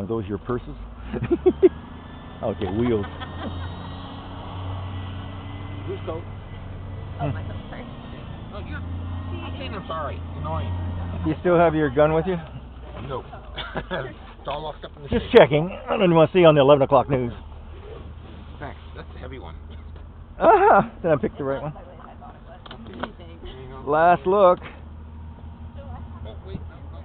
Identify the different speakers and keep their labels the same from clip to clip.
Speaker 1: Are those your purses? Okay, wheels.
Speaker 2: Whose coat?
Speaker 3: Oh, my God, sorry.
Speaker 2: Oh, you're. I'm saying I'm sorry. Annoying.
Speaker 1: You still have your gun with you?
Speaker 2: No. It's all locked up in the
Speaker 1: Just
Speaker 2: safe.
Speaker 1: checking. I don't want to see on the 11 o'clock news.
Speaker 2: Thanks. That's a heavy one.
Speaker 1: Ah, did I pick the right one? Last look.
Speaker 2: Oh, wait. No.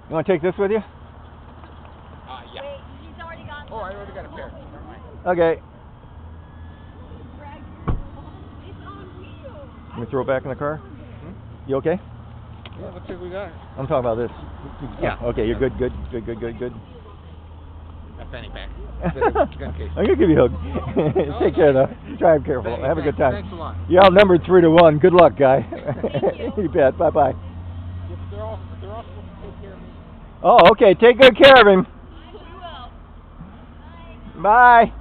Speaker 1: You want to take this with you?
Speaker 2: Yeah.
Speaker 3: Wait, he's already got.
Speaker 2: Oh, I already got a pair. Never mind.
Speaker 1: Okay.
Speaker 3: It's on wheels.
Speaker 1: Can we throw it back in the car?
Speaker 2: Hmm?
Speaker 1: You okay?
Speaker 2: Yeah, looks like we got it.
Speaker 1: I'm talking about this.
Speaker 2: Yeah.
Speaker 1: Oh, okay, you're good.
Speaker 2: A fanny pack. Gun case.
Speaker 1: I'm gonna give you a hug. Take care, though. Drive careful.
Speaker 2: Thanks,
Speaker 1: Have a good time.
Speaker 2: Thanks a lot.
Speaker 1: You're outnumbered 3-1. Good luck, guy. You bet. Bye bye.
Speaker 2: They're all supposed to take care of me.
Speaker 1: Oh, okay. Take good care of him.
Speaker 3: We will.
Speaker 1: Bye.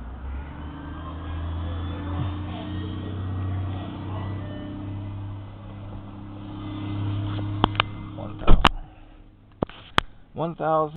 Speaker 1: $1,000.